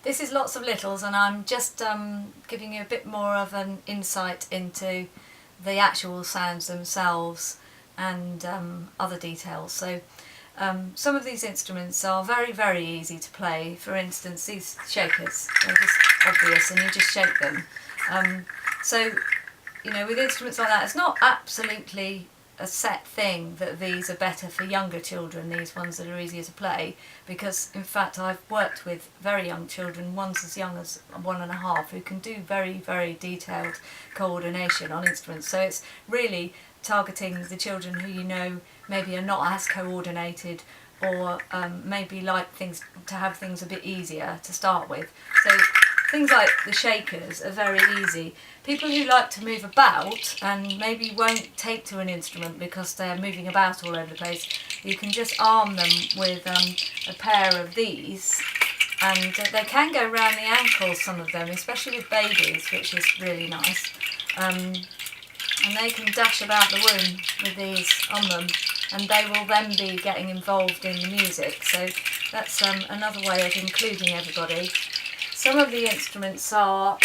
This is Lots of Littles, and I'm just giving you a bit more of an insight into the actual sounds themselves and other details. So some of these instruments are very, very easy to play. For instance, these shakers, they're just obvious and you just shake them. So, you know, with instruments like that, it's not absolutely a set thing that these are better for younger children, these ones that are easier to play, because in fact I've worked with very young children, ones as young as 1.5, who can do very, very detailed coordination on instruments. So it's really targeting the children who, you know, maybe are not as coordinated, or maybe like things to have things a bit easier to start with. So things like the shakers are very easy. People who like to move about and maybe won't take to an instrument because they're moving about all over the place, you can just arm them with a pair of these, and they can go round the ankles, some of them, especially with babies, which is really nice. And they can dash about the room with these on them, and they will then be getting involved in the music. So that's another way of including everybody. Some of the instruments are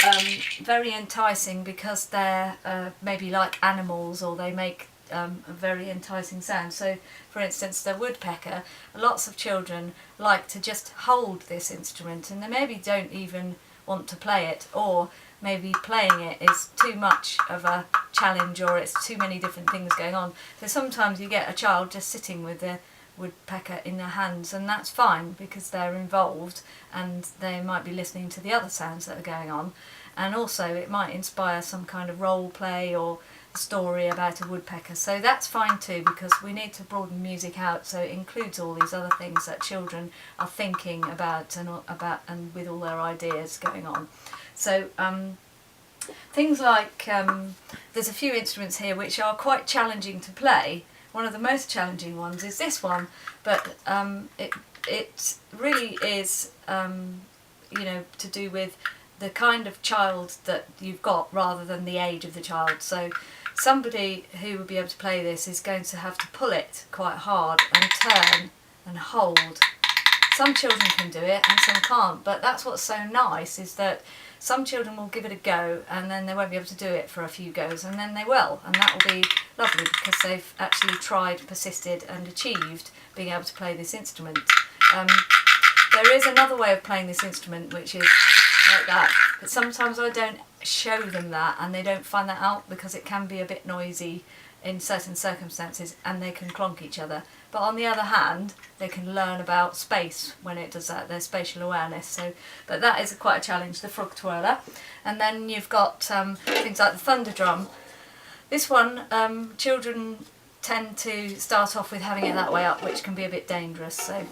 very enticing because they're maybe like animals, or they make a very enticing sound. So, for instance, the woodpecker, lots of children like to just hold this instrument, and they maybe don't even want to play it, or maybe playing it is too much of a challenge, or it's too many different things going on. So sometimes you get a child just sitting with the woodpecker in their hands, and that's fine because they're involved and they might be listening to the other sounds that are going on, and also it might inspire some kind of role play or story about a woodpecker. So that's fine too, because we need to broaden music out so it includes all these other things that children are thinking about and with all their ideas going on. So things like there's a few instruments here which are quite challenging to play. One of the most challenging ones is this one, but it really is you know, to do with the kind of child that you've got rather than the age of the child. So somebody who would be able to play this is going to have to pull it quite hard and turn and hold. Some children can do it and some can't, but that's what's so nice, is that some children will give it a go and then they won't be able to do it for a few goes, and then they will, and that will be lovely because they've actually tried, persisted and achieved being able to play this instrument. There is another way of playing this instrument which is like that, but sometimes I don't show them that and they don't find that out because it can be a bit noisy in certain circumstances and they can clonk each other. But on the other hand, they can learn about space when it does that, their spatial awareness. So, but that is quite a challenge, the frog twirler. And then you've got things like the thunder drum. This one, children tend to start off with having it that way up, which can be a bit dangerous. So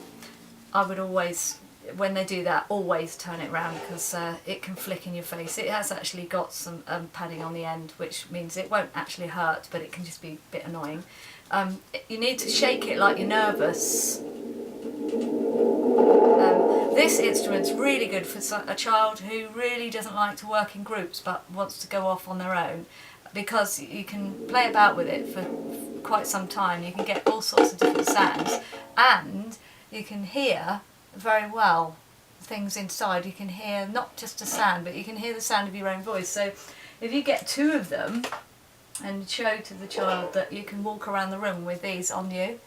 I would always, when they do that, always turn it round, because it can flick in your face. It has actually got some padding on the end, which means it won't actually hurt, but it can just be a bit annoying. You need to shake it like you're nervous. This instrument's really good for a child who really doesn't like to work in groups but wants to go off on their own, because you can play about with it for quite some time. You can get all sorts of different sounds, and you can hear very well things inside. You can hear not just a sound, but you can hear the sound of your own voice. So if you get two of them and show to the child that you can walk around the room with these on you,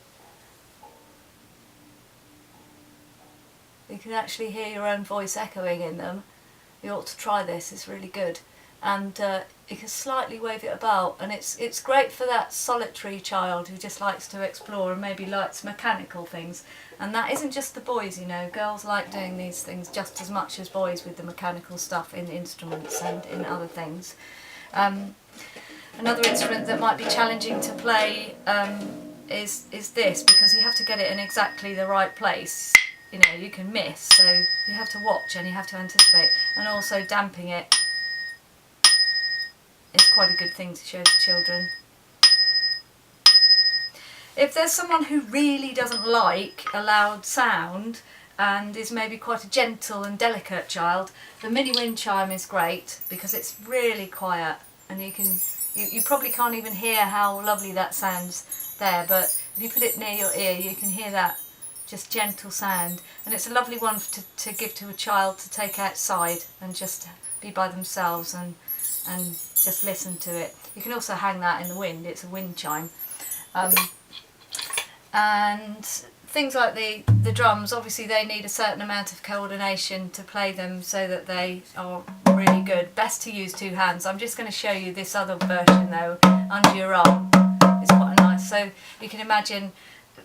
you can actually hear your own voice echoing in them. You ought to try this, it's really good. And you can slightly wave it about, and it's great for that solitary child who just likes to explore and maybe likes mechanical things. And that isn't just the boys, you know, girls like doing these things just as much as boys with the mechanical stuff in instruments and in other things. Another instrument that might be challenging to play is this, because you have to get it in exactly the right place. You know, you can miss, so you have to watch and you have to anticipate. And also damping it is quite a good thing to show to children. If there's someone who really doesn't like a loud sound and is maybe quite a gentle and delicate child, the mini wind chime is great because it's really quiet, and you probably can't even hear how lovely that sounds there, but if you put it near your ear you can hear that just gentle sound, and it's a lovely one to give to a child to take outside and just be by themselves and just listen to it. You can also hang that in the wind, it's a wind chime. And things like the drums, obviously they need a certain amount of coordination to play them so that they are really good. Best to use two hands. I'm just going to show you this other version though, under your arm. It's quite nice. So you can imagine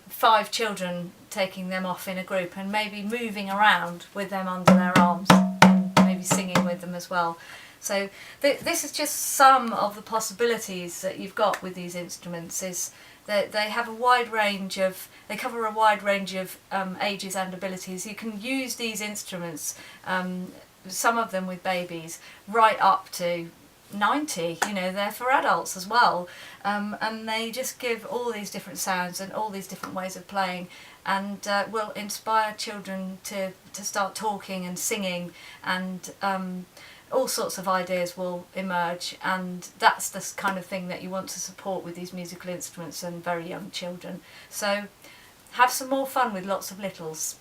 5 children taking them off in a group and maybe moving around with them under their arms and maybe singing with them as well. So this is just some of the possibilities that you've got with these instruments. Is that they have a wide range of, they cover a wide range of ages and abilities. You can use these instruments, some of them with babies, right up to 90, you know, they're for adults as well, and they just give all these different sounds and all these different ways of playing, and will inspire children to start talking and singing, and all sorts of ideas will emerge, and that's the kind of thing that you want to support with these musical instruments and very young children. So have some more fun with lots of littles.